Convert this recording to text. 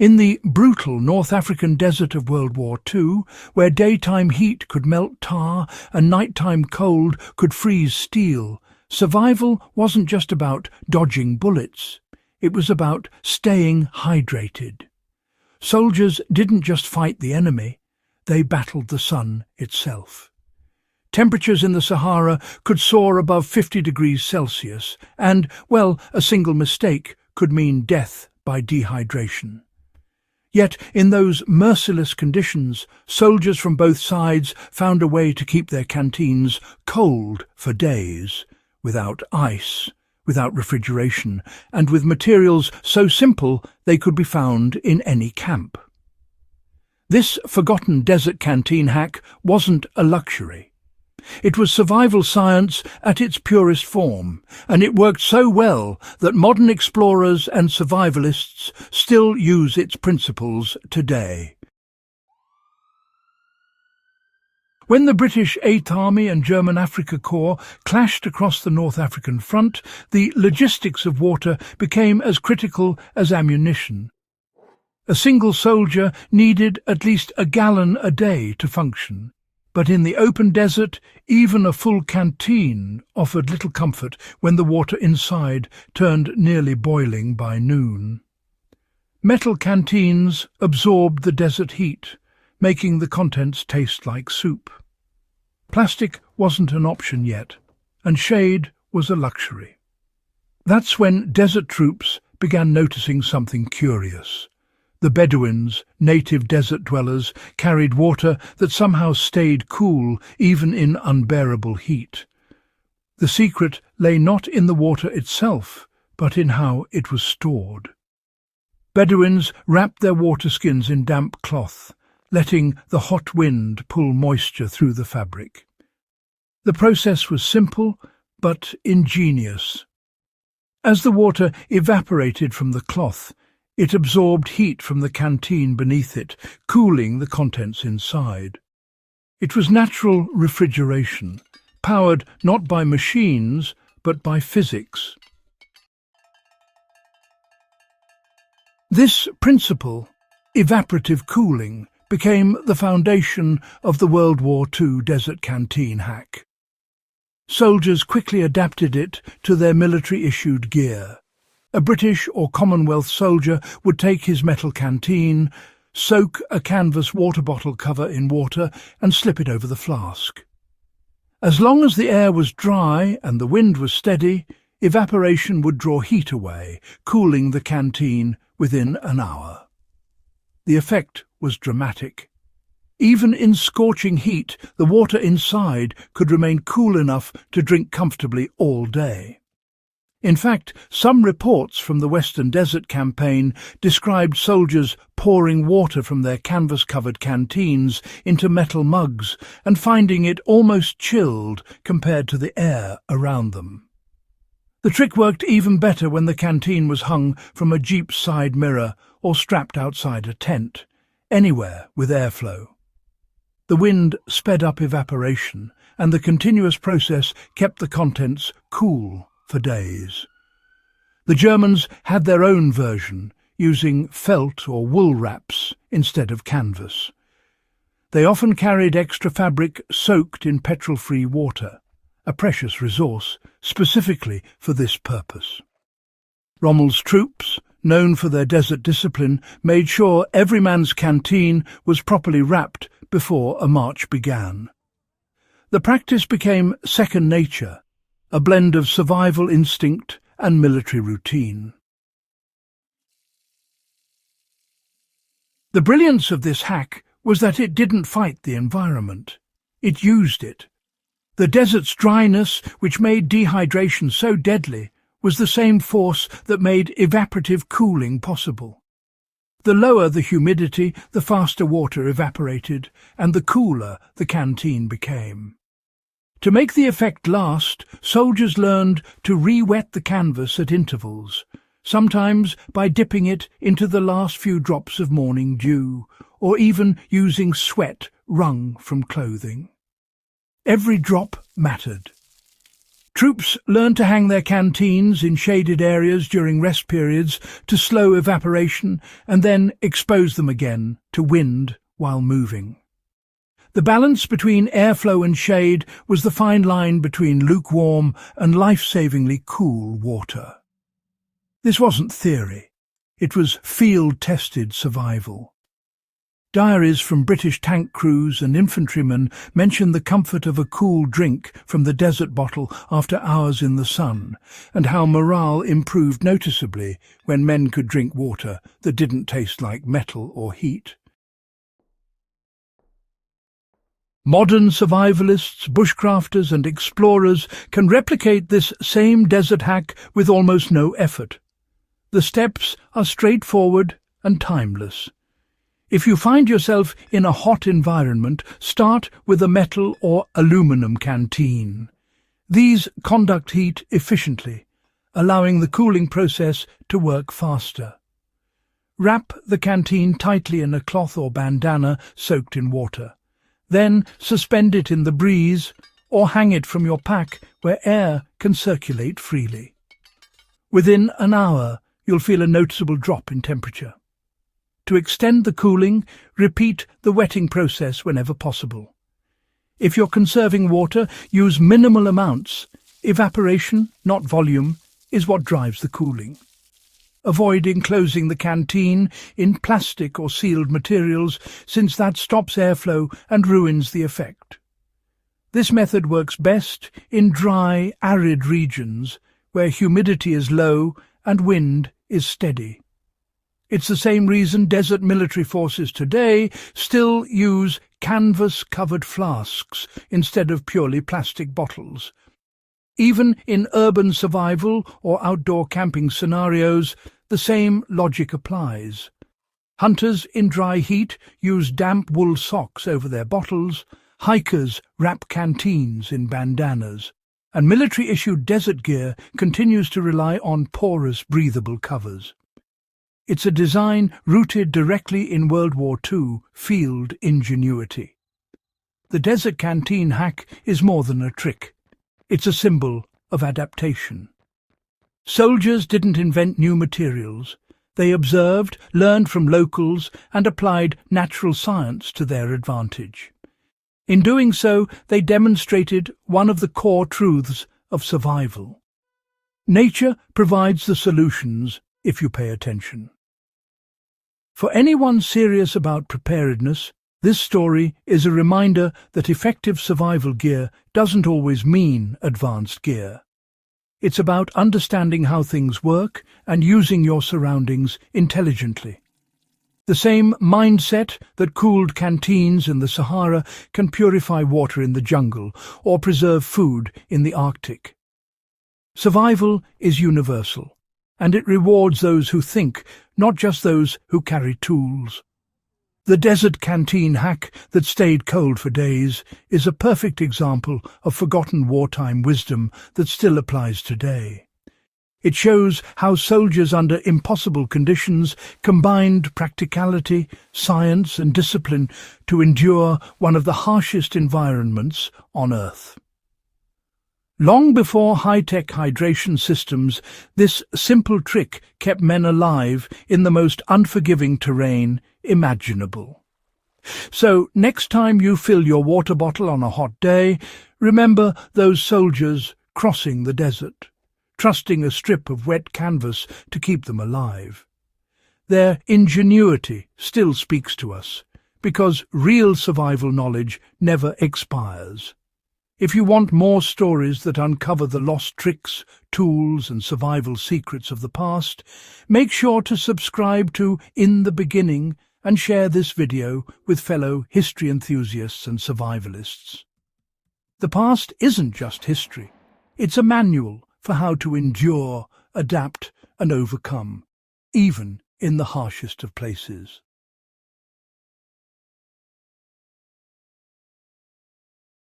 In the brutal North African desert of World War II, where daytime heat could melt tar and nighttime cold could freeze steel, survival wasn't just about dodging bullets. It was about staying hydrated. Soldiers didn't just fight the enemy, they battled the sun itself. Temperatures in the Sahara could soar above 50 degrees Celsius, and, well, a single mistake could mean death by dehydration. Yet, in those merciless conditions, soldiers from both sides found a way to keep their canteens cold for days, without ice, without refrigeration, and with materials so simple they could be found in any camp. This forgotten desert canteen hack wasn't a luxury. It was survival science at its purest form, and it worked so well that modern explorers and survivalists still use its principles today. When the British 8th Army and German Afrika Korps clashed across the North African front, the logistics of water became as critical as ammunition. A single soldier needed at least a gallon a day to function. But in the open desert, even a full canteen offered little comfort when the water inside turned nearly boiling by noon. Metal canteens absorbed the desert heat, making the contents taste like soup. Plastic wasn't an option yet, and shade was a luxury. That's when desert troops began noticing something curious. The Bedouins, native desert dwellers, carried water that somehow stayed cool even in unbearable heat. The secret lay not in the water itself, but in how it was stored. Bedouins wrapped their water skins in damp cloth, letting the hot wind pull moisture through the fabric. The process was simple, but ingenious. As the water evaporated from the cloth, it absorbed heat from the canteen beneath it, cooling the contents inside. It was natural refrigeration, powered not by machines, but by physics. This principle, evaporative cooling, became the foundation of the World War II desert canteen hack. Soldiers quickly adapted it to their military-issued gear. A British or Commonwealth soldier would take his metal canteen, soak a canvas water bottle cover in water and slip it over the flask. As long as the air was dry and the wind was steady, evaporation would draw heat away, cooling the canteen within an hour. The effect was dramatic. Even in scorching heat, the water inside could remain cool enough to drink comfortably all day. In fact, some reports from the Western Desert Campaign described soldiers pouring water from their canvas-covered canteens into metal mugs and finding it almost chilled compared to the air around them. The trick worked even better when the canteen was hung from a jeep's side mirror or strapped outside a tent, anywhere with airflow. The wind sped up evaporation, and the continuous process kept the contents cool for days. The Germans had their own version, using felt or wool wraps instead of canvas. They often carried extra fabric soaked in petrol-free water, a precious resource specifically for this purpose. Rommel's troops, known for their desert discipline, made sure every man's canteen was properly wrapped before a march began. The practice became second nature, a blend of survival instinct and military routine. The brilliance of this hack was that it didn't fight the environment. It used it. The desert's dryness, which made dehydration so deadly, was the same force that made evaporative cooling possible. The lower the humidity, the faster water evaporated, and the cooler the canteen became. To make the effect last, soldiers learned to re-wet the canvas at intervals, sometimes by dipping it into the last few drops of morning dew, or even using sweat wrung from clothing. Every drop mattered. Troops learned to hang their canteens in shaded areas during rest periods to slow evaporation and then expose them again to wind while moving. The balance between airflow and shade was the fine line between lukewarm and life-savingly cool water. This wasn't theory. It was field-tested survival. Diaries from British tank crews and infantrymen mention the comfort of a cool drink from the desert bottle after hours in the sun, and how morale improved noticeably when men could drink water that didn't taste like metal or heat. Modern survivalists, bushcrafters and explorers can replicate this same desert hack with almost no effort. The steps are straightforward and timeless. If you find yourself in a hot environment, start with a metal or aluminum canteen. These conduct heat efficiently, allowing the cooling process to work faster. Wrap the canteen tightly in a cloth or bandana soaked in water. Then suspend it in the breeze or hang it from your pack where air can circulate freely. Within an hour, you'll feel a noticeable drop in temperature. To extend the cooling, repeat the wetting process whenever possible. If you're conserving water, use minimal amounts. Evaporation, not volume, is what drives the cooling. Avoid enclosing the canteen in plastic or sealed materials, since that stops airflow and ruins the effect. This method works best in dry, arid regions where humidity is low and wind is steady. It's the same reason desert military forces today still use canvas-covered flasks instead of purely plastic bottles. Even in urban survival or outdoor camping scenarios, the same logic applies. Hunters in dry heat use damp wool socks over their bottles, hikers wrap canteens in bandanas, and military-issued desert gear continues to rely on porous, breathable covers. It's a design rooted directly in World War II field ingenuity. The desert canteen hack is more than a trick. It's a symbol of adaptation. Soldiers didn't invent new materials. They observed, learned from locals, and applied natural science to their advantage. In doing so, they demonstrated one of the core truths of survival. Nature provides the solutions if you pay attention. For anyone serious about preparedness, this story is a reminder that effective survival gear doesn't always mean advanced gear. It's about understanding how things work and using your surroundings intelligently. The same mindset that cooled canteens in the Sahara can purify water in the jungle or preserve food in the Arctic. Survival is universal, and it rewards those who think, not just those who carry tools. The desert canteen hack that stayed cold for days is a perfect example of forgotten wartime wisdom that still applies today. It shows how soldiers under impossible conditions combined practicality, science and discipline to endure one of the harshest environments on Earth. Long before high-tech hydration systems, this simple trick kept men alive in the most unforgiving terrain imaginable. So, next time you fill your water bottle on a hot day, remember those soldiers crossing the desert, trusting a strip of wet canvas to keep them alive. Their ingenuity still speaks to us, because real survival knowledge never expires. If you want more stories that uncover the lost tricks, tools and survival secrets of the past, make sure to subscribe to In the Beginning and share this video with fellow history enthusiasts and survivalists. The past isn't just history. It's a manual for how to endure, adapt and overcome, even in the harshest of places.